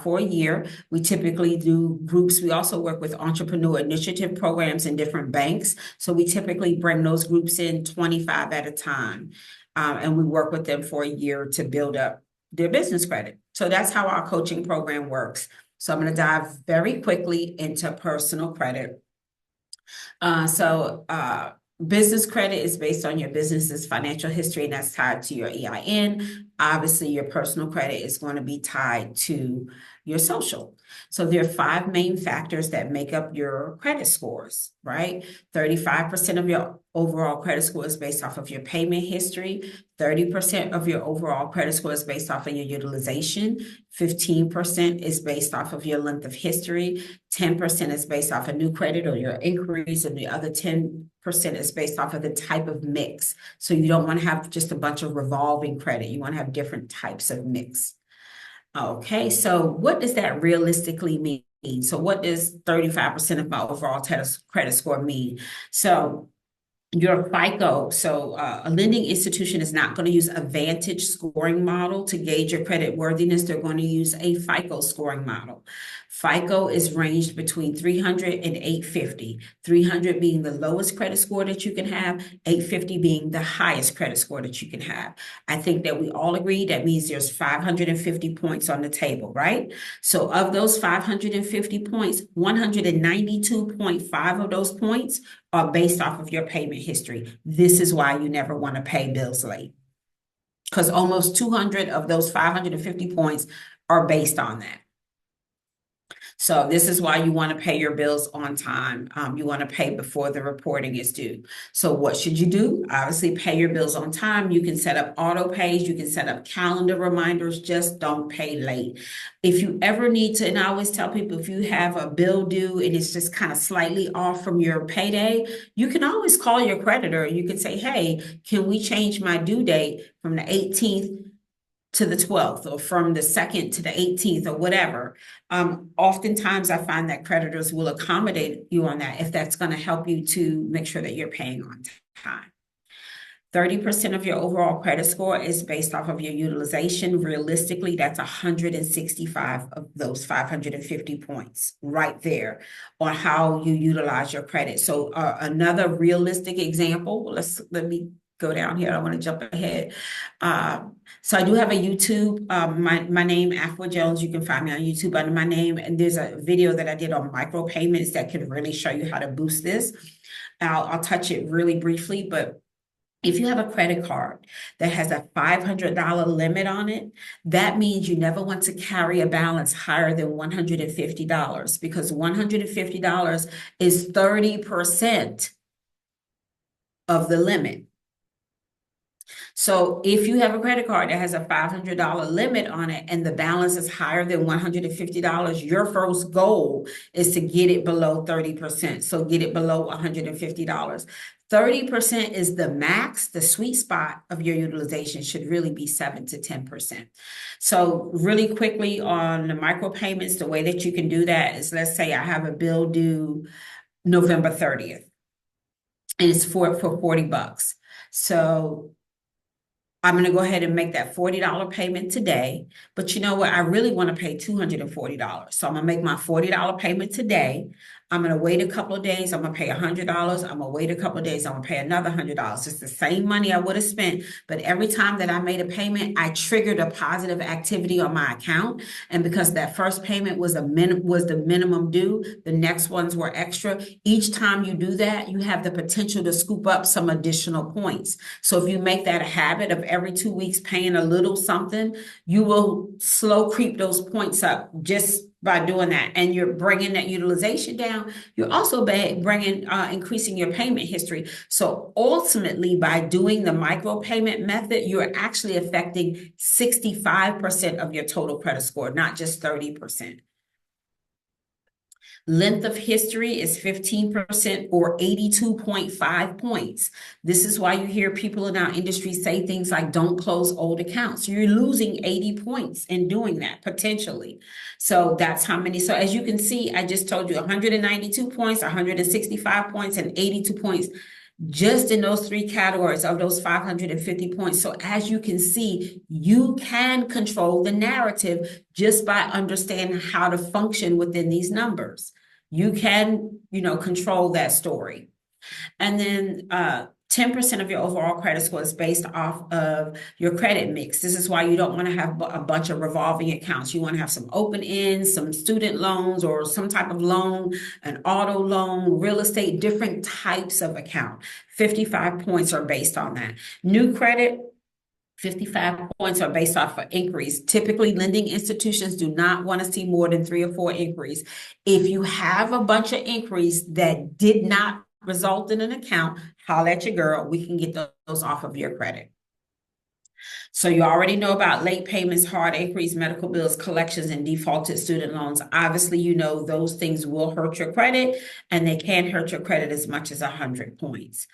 for a year. We typically do groups. We also work with entrepreneur initiative programs in different banks. So we typically bring those groups in 25 at a time. And we work with them for a year to build up their business credit. So that's how our coaching program works. So I'm going to dive very quickly into personal credit. Business credit is based on your business's financial history, and that's tied to your EIN. Obviously, your personal credit is going to be tied to your social. So there are 5 main factors that make up your credit scores, right? 35% of your overall credit score is based off of your payment history. 30% of your overall credit score is based off of your utilization. 15% is based off of your length of history. 10% is based off of new credit or your inquiries, and the other 10% is based off of the type of mix. So you don't want to have just a bunch of revolving credit. You want to have different types of mix. Okay, so what does that realistically mean? So what does 35% of my overall credit score mean? So your FICO, a lending institution is not going to use a Vantage scoring model to gauge your credit worthiness. They're going to use a FICO scoring model. FICO is ranged between 300 and 850, 300 being the lowest credit score that you can have, 850 being the highest credit score that you can have. I think that we all agree that means there's 550 points on the table, right? So of those 550 points, 192.5 of those points are based off of your payment history. This is why you never want to pay bills late, because almost 200 of those 550 points are based on that. So this is why you want to pay your bills on time. You want to pay before the reporting is due. So what should you do? Obviously, pay your bills on time. You can set up auto pays. You can set up calendar reminders. Just don't pay late. If you ever need to, and I always tell people, if you have a bill due and it's just kind of slightly off from your payday, you can always call your creditor. You can say, hey, can we change my due date from the 18th to the 12th or from the 2nd to the 18th or whatever. Oftentimes I find that creditors will accommodate you on that if that's going to help you to make sure that you're paying on time. 30% of your overall credit score is based off of your utilization. Realistically, that's 165 of those 550 points right there on how you utilize your credit. So another realistic example, let me go down here. I want to jump ahead. So I do have a YouTube, my name, Afua Jones. You can find me on YouTube under my name. And there's a video that I did on micropayments that could really show you how to boost this. I'll touch it really briefly, but if you have a credit card that has a $500 limit on it, that means you never want to carry a balance higher than $150 because $150 is 30% of the limit. So if you have a credit card that has a $500 limit on it and the balance is higher than $150, your first goal is to get it below 30%. So get it below $150. 30% is the max. The sweet spot of your utilization should really be 7 to 10%. So really quickly on the micropayments, the way that you can do that is, let's say I have a bill due November 30th and it's for $40. So I'm going to go ahead and make that $40 payment today. But you know what? I really want to pay $240. So I'm going to make my $40 payment today. I'm going to wait a couple of days. I'm going to pay $100. I'm going to wait a couple of days. I'm going to pay another $100. It's the same money I would have spent. But every time that I made a payment, I triggered a positive activity on my account. And because that first payment was the minimum due, the next ones were extra. Each time you do that, you have the potential to scoop up some additional points. So if you make that a habit of every 2 weeks paying a little something, you will slow creep those points up just by doing that. And you're bringing that utilization down. You're also increasing your payment history. So ultimately, by doing the micropayment method, you're actually affecting 65% of your total credit score, not just 30%. Length of history is 15% or 82.5 points. This is why you hear people in our industry say things like, don't close old accounts. You're losing 80 points in doing that, potentially. So that's how many. So as you can see, I just told you 192 points, 165 points, and 82 points just in those three categories of those 550 points. So as you can see, you can control the narrative just by understanding how to function within these numbers. You can, control that story. And then 10% of your overall credit score is based off of your credit mix. This is why you don't want to have a bunch of revolving accounts. You want to have some open ends, some student loans or some type of loan, an auto loan, real estate, different types of account. 55 points are based on that. New credit, 55 points are based off of inquiries. Typically, lending institutions do not want to see more than 3 or 4 inquiries. If you have a bunch of inquiries that did not result in an account, holler at your girl. We can get those off of your credit. So you already know about late payments, hard inquiries, medical bills, collections, and defaulted student loans. Obviously, those things will hurt your credit, and they can hurt your credit as much as 100 points.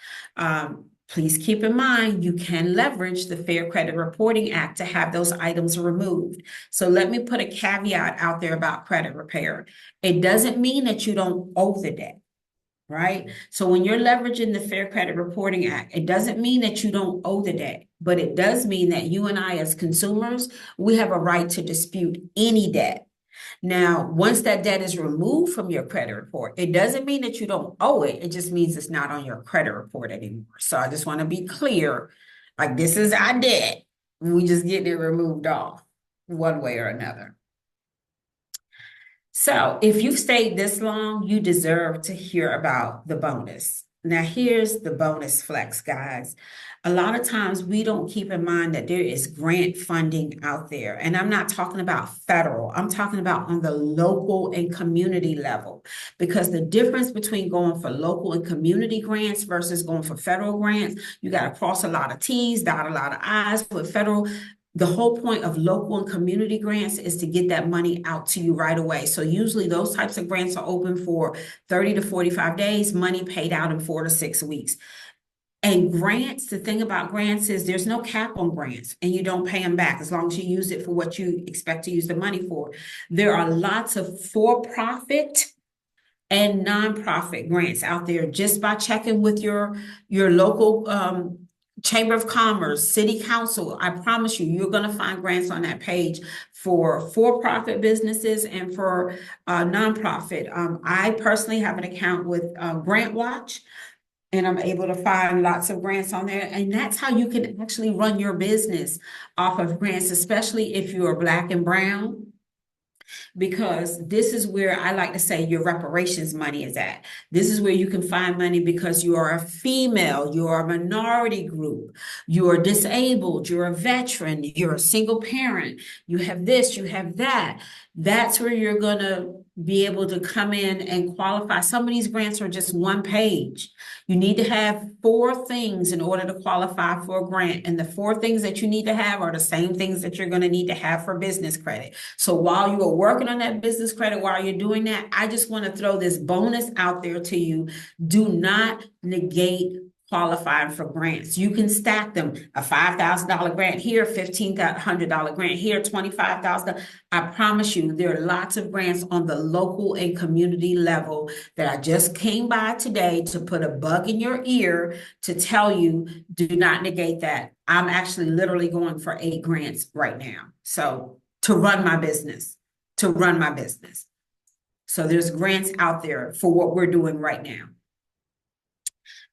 Please keep in mind, you can leverage the Fair Credit Reporting Act to have those items removed. So let me put a caveat out there about credit repair. It doesn't mean that you don't owe the debt, right? So when you're leveraging the Fair Credit Reporting Act, it doesn't mean that you don't owe the debt, but it does mean that you and I as consumers, we have a right to dispute any debt. Now, once that debt is removed from your credit report, it doesn't mean that you don't owe it. It just means it's not on your credit report anymore. So I just want to be clear, like this is our debt. We just get it removed off one way or another. So if you've stayed this long, you deserve to hear about the bonus. Now, here's the bonus flex, guys. A lot of times we don't keep in mind that there is grant funding out there. And I'm not talking about federal. I'm talking about on the local and community level. Because the difference between going for local and community grants versus going for federal grants, you got to cross a lot of T's, dot a lot of I's. With federal, the whole point of local and community grants is to get that money out to you right away. So usually those types of grants are open for 30 to 45 days, money paid out in 4 to 6 weeks. And grants, the thing about grants is there's no cap on grants and you don't pay them back as long as you use it for what you expect to use the money for. There are lots of for-profit and nonprofit grants out there just by checking with your local Chamber of Commerce, City Council. I promise you, you're going to find grants on that page for-profit businesses and for nonprofit. I personally have an account with Grant Watch. And I'm able to find lots of grants on there. And that's how you can actually run your business off of grants, especially if you are Black and brown, because this is where I like to say your reparations money is at. This is where you can find money because you are a female, you are a minority group, you are disabled, you're a veteran, you're a single parent, you have this, you have that. That's where you're going to be able to come in and qualify. Some of these grants are just one page. You need to have 4 things in order to qualify for a grant. And the 4 things that you need to have are the same things that you're going to need to have for business credit. So while you are working on that business credit, while you're doing that, I just want to throw this bonus out there to you. Do not negate qualifying for grants. You can stack them. A $5,000 grant here, $1,500 grant here, $25,000. I promise you, there are lots of grants on the local and community level that I just came by today to put a bug in your ear to tell you, do not negate that. I'm actually literally going for 8 grants right now. So to run my business, So there's grants out there for what we're doing right now.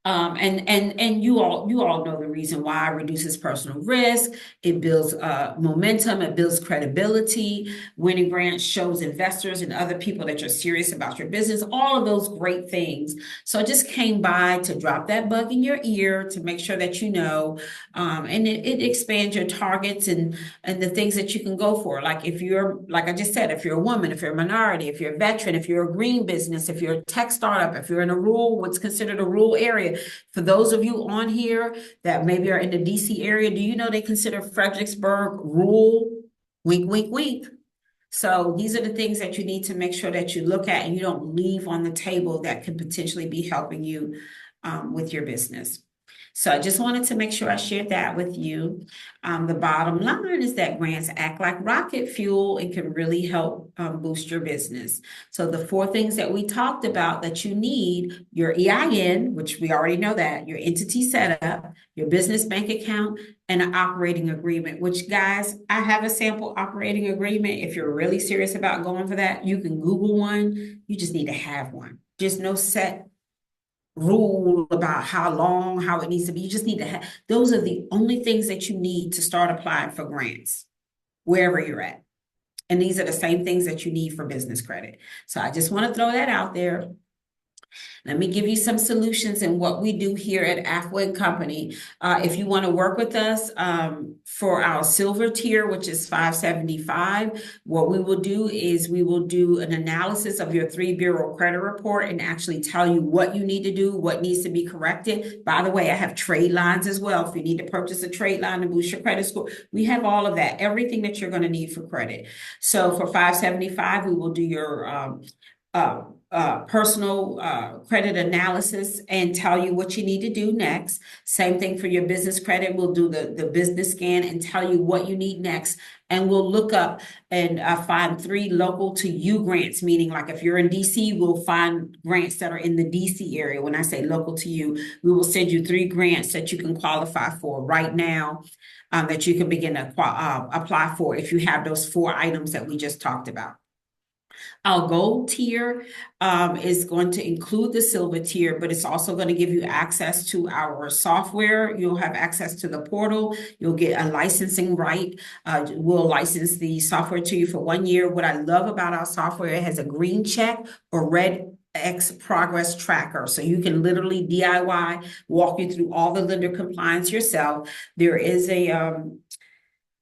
And you all know the reason why. It reduces personal risk, it builds momentum, it builds credibility. Winning grants shows investors and other people that you're serious about your business, all of those great things. So I just came by to drop that bug in your ear to make sure that you know, and it expands your targets and the things that you can go for. Like if you're, like I just said, if you're a woman, if you're a minority, if you're a veteran, if you're a green business, if you're a tech startup, if you're in a rural, what's considered a rural area. For those of you on here that maybe are in the DC area, do you know they consider Fredericksburg rural? Wink, wink, wink. So these are the things that you need to make sure that you look at and you don't leave on the table that could potentially be helping you with your business. So I just wanted to make sure I shared that with you. The bottom line is that grants act like rocket fuel and can really help boost your business. So the 4 things that we talked about that you need: your EIN, which we already know that, your entity setup, your business bank account, and an operating agreement, which, guys, I have a sample operating agreement. If you're really serious about going for that, you can Google one. You just need to have one. Just no set rule about how long, how it needs to be. You just need to have, those are the only things that you need to start applying for grants, wherever you're at. And these are the same things that you need for business credit. So I just want to throw that out there. Let me give you some solutions in what we do here at Afua Company. If you want to work with us for our silver tier, which is $575, what we will do is we will do an analysis of your 3-bureau credit report and actually tell you what you need to do, what needs to be corrected. By the way, I have trade lines as well. If you need to purchase a trade line to boost your credit score, we have all of that, everything that you're going to need for credit. So for $575, we will do your personal credit analysis and tell you what you need to do next. Same thing for your business credit. We'll do the business scan and tell you what you need next. And we'll look up and find 3 local to you grants, meaning like if you're in DC, we'll find grants that are in the DC area. When I say local to you, we will send you 3 grants that you can qualify for right now, that you can begin to apply for if you have those 4 items that we just talked about. Our gold tier is going to include the silver tier, but it's also going to give you access to our software. You'll have access to the portal. You'll get a licensing right. We'll license the software to you for 1 year. What I love about our software, it has a green check or red X progress tracker. So you can literally DIY, walk you through all the lender compliance yourself. There is a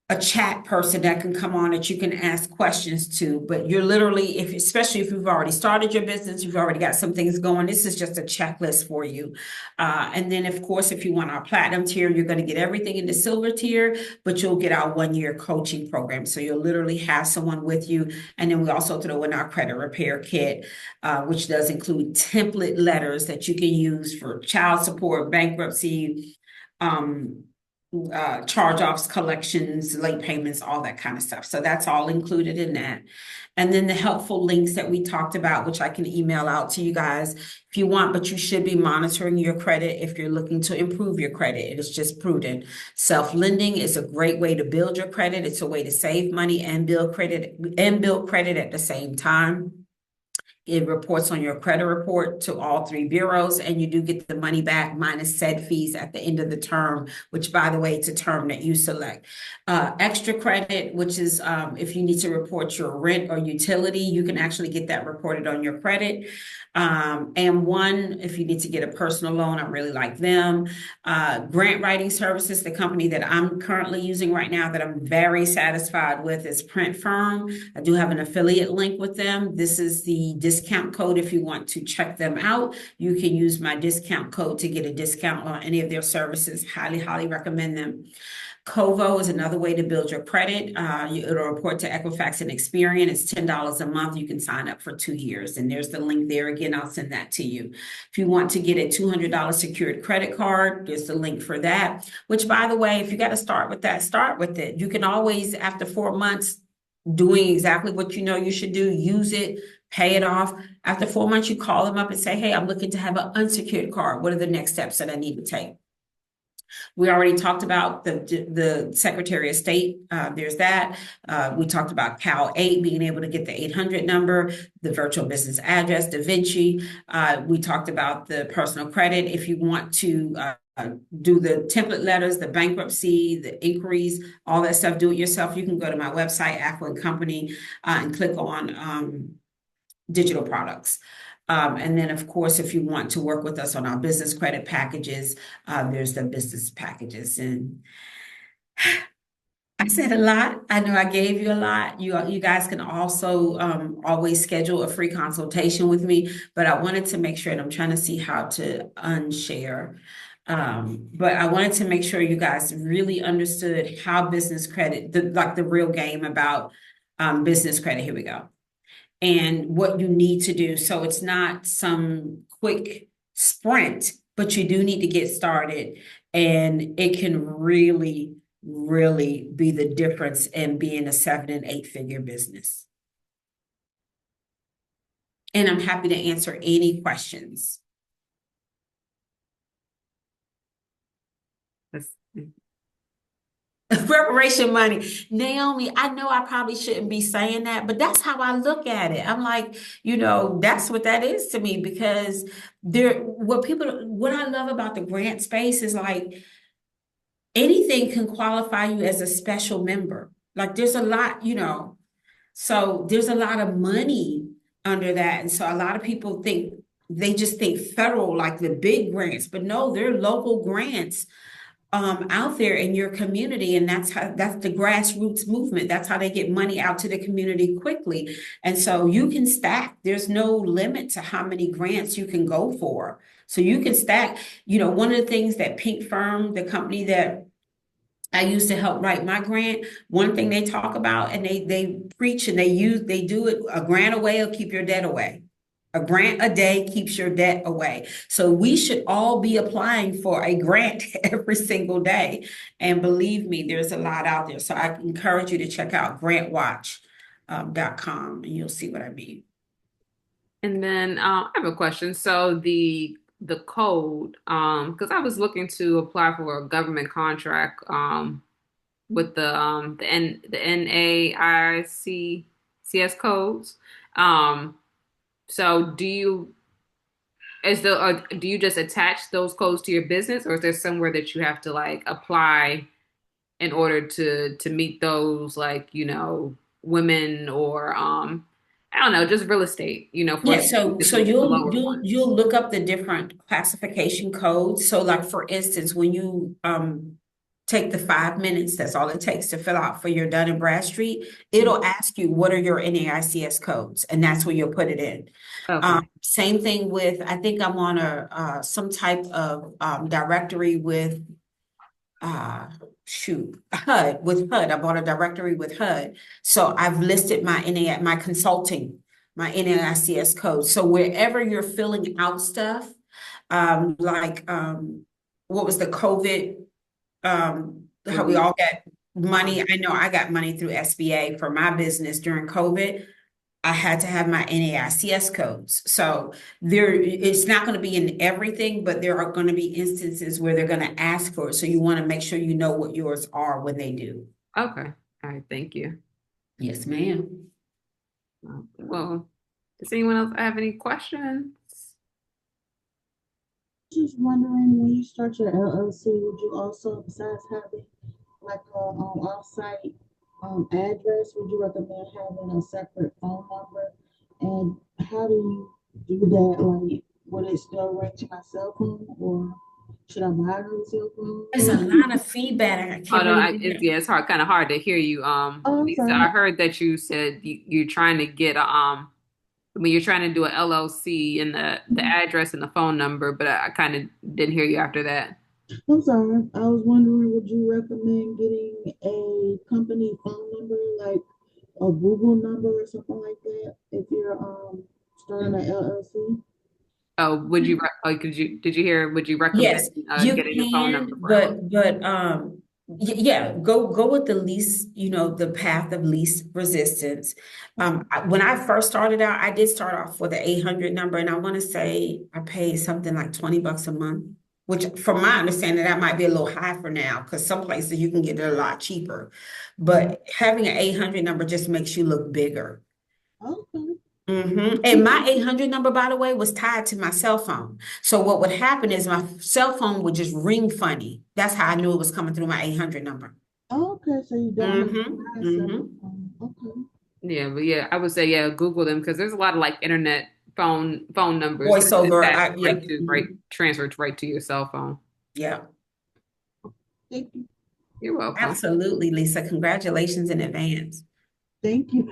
a chat person that can come on that you can ask questions to, but you're literally, if especially if you've already started your business, you've already got some things going, this is just a checklist for you. And then of course, if you want our platinum tier, you're going to get everything in the silver tier, but you'll get our 1 year coaching program. So you'll literally have someone with you. And then we also throw in our credit repair kit, which does include template letters that you can use for child support, bankruptcy, charge-offs, collections, late payments, all that kind of stuff. So that's all included in that. And then the helpful links that we talked about, which I can email out to you guys if you want, but you should be monitoring your credit if you're looking to improve your credit. It is just prudent. Self-lending is a great way to build your credit. It's a way to save money and build credit at the same time. It reports on your credit report to all 3 bureaus, and you do get the money back minus said fees at the end of the term, which, by the way, it's a term that you select. Extra credit, which is if you need to report your rent or utility, you can actually get that reported on your credit. And one, if you need to get a personal loan, I really like them. Grant writing services, the company that I'm currently using right now that I'm very satisfied with is Print Firm. I do have an affiliate link with them. This is the discount code. If you want to check them out, you can use my discount code to get a discount on any of their services. Highly, highly recommend them. Covo is another way to build your credit. It'll report to Equifax and Experian. It's $10 a month. You can sign up for 2 years. And there's the link there. Again, I'll send that to you. If you want to get a $200 secured credit card, there's the link for that. Which, by the way, if you got to start with that, start with it. You can always, after 4 months, doing exactly what you know you should do, use it, pay it off. After 4 months, you call them up and say, hey, I'm looking to have an unsecured card. What are the next steps that I need to take? We already talked about the Secretary of State. There's that. We talked about Cal 8 being able to get the 800 number, the virtual business address, Da Vinci. We talked about the personal credit. If you want to do the template letters, the bankruptcy, the inquiries, all that stuff, do it yourself. You can go to my website, Afua Company, and click on digital products. And then, of course, if you want to work with us on our business credit packages, there's the business packages. And I said a lot. I know I gave you a lot. You guys can also always schedule a free consultation with me, but I wanted to make sure, and I'm trying to see how to unshare. But I wanted to make sure you guys really understood how business credit, the real game about business credit. Here we go. And what you need to do. So it's not some quick sprint, but you do need to get started. And it can really, really be the difference in being a 7- and 8-figure business. And I'm happy to answer any questions. Preparation money. Naomi, I know I probably shouldn't be saying that, but that's how I look at it. I'm like, that's what that is to me, because what I love about the grant space is like anything can qualify you as a special member. Like there's a lot, so there's a lot of money under that. And so a lot of people they just think federal, like the big grants, but no, they're local grants out there in your community. And that's the grassroots movement. That's how they get money out to the community quickly. And so you can stack. There's no limit to how many grants you can go for. So you can stack. One of the things that Pink Firm, the company that I used to help write my grant, one thing they talk about, and they preach and they do it, a grant away will keep your debt away. A grant a day keeps your debt away. So we should all be applying for a grant every single day. And believe me, there's a lot out there. So I encourage you to check out grantwatch.com and you'll see what I mean. And then I have a question. So the code, because I was looking to apply for a government contract with the NAICS codes. So do you just attach those codes to your business, or is there somewhere that you have to like apply in order to meet those, like, women or I don't know, just real estate, for Yeah, so just so the you'll lower you'll ones. you'll look up the different classification codes. So like for instance, when you take the 5 minutes, that's all it takes to fill out for your Dun and Bradstreet. It'll ask you, what are your NAICS codes? And that's where you'll put it in. Okay. Same thing with, I think I'm on some type of directory with HUD, with HUD. I bought a directory with HUD. So I've listed my consulting, my NAICS code. So wherever you're filling out stuff, like what was the COVID, how we all got money. I know I got money through SBA for my business during COVID. I had to have my NAICS codes. So it's not going to be in everything, but there are going to be instances where they're going to ask for it. So you want to make sure you know what yours are when they do. Okay. All right. Thank you. Yes, ma'am. Well, does anyone else have any questions? Just wondering, when you start your LLC, would you also, besides having like a off-site address, would you recommend having a separate phone number? And how do you do that? Like, would it still ring to my cell phone, or should I buy another cell phone? There's a lot of feedback. I Oh can't no, really hear. yeah, it's hard, kind of hard to hear you. Oh, I'm Lisa, sorry. I heard that you said you're trying to get I mean, you're trying to do a LLC and the address and the phone number, but I kind of didn't hear you after that. I'm sorry. I was wondering, would you recommend getting a company phone number, like a Google number or something like that, if you're starting an LLC? Oh, did you hear? Would you recommend Yes, you getting a phone number can, for LLC? yeah, go with the least, the path of least resistance. When I first started out, I did start off with an 800 number, and I want to say I paid something like $20 a month, which from my understanding, that might be a little high for now, because some places you can get it a lot cheaper. But having an 800 number just makes you look bigger. Okay. And my 800 number, by the way, was tied to my cell phone. So what would happen is my cell phone would just ring funny. That's how I knew it was coming through my 800 number. Okay, so you don't have to Mm-hmm. buy a separate Mm-hmm. phone. Okay. Yeah, but yeah, I would say yeah, Google them because there's a lot of like internet phone numbers Voice over. that Yeah. Mhm. transfer right to your cell phone. Yeah. Thank you. You're welcome. Absolutely, Lisa. Congratulations in advance. Thank you.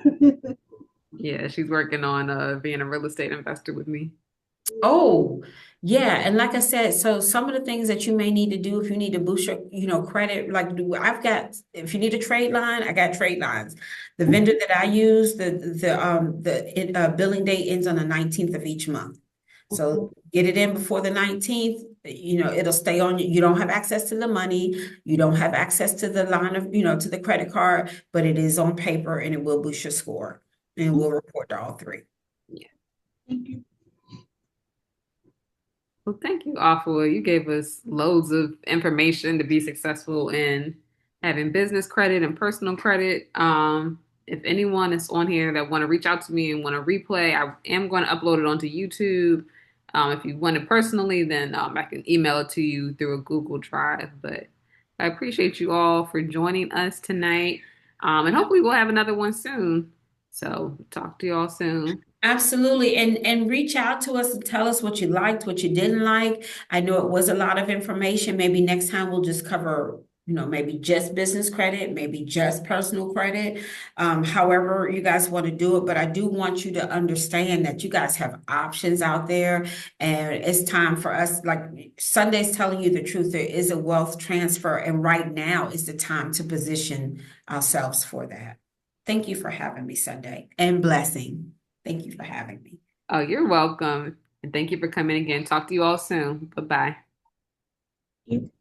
Yeah, she's working on being a real estate investor with me. Oh, yeah. And like I said, so some of the things that you may need to do if you need to boost your, credit, like if you need a trade line, I got trade lines. The vendor that I use, the billing date ends on the 19th of each month. So Okay. get it in before the 19th, it'll stay on you. You don't have access to the money. You don't have access to the line of, to the credit card, but it is on paper and it will boost your score and we'll report to all three. Yeah. Thank you. Well, thank you, Afua. You gave us loads of information to be successful in having business credit and personal credit. If anyone is on here that want to reach out to me and want to replay, I am going to upload it onto YouTube. If you want it personally, then I can email it to you through a Google Drive. But I appreciate you all for joining us tonight. And hopefully we'll have another one soon. So talk to you all soon. Absolutely. And reach out to us and tell us what you liked, what you didn't like. I know it was a lot of information. Maybe next time we'll just cover, maybe just business credit, maybe just personal credit. However you guys want to do it. But I do want you to understand that you guys have options out there. And it's time for us, like Sunday's telling you the truth, there is a wealth transfer. And right now is the time to position ourselves for that. Thank you for having me, Sunday, and blessing. Thank you for having me. Oh, you're welcome. And thank you for coming again. Talk to you all soon. Bye-bye. Thank you.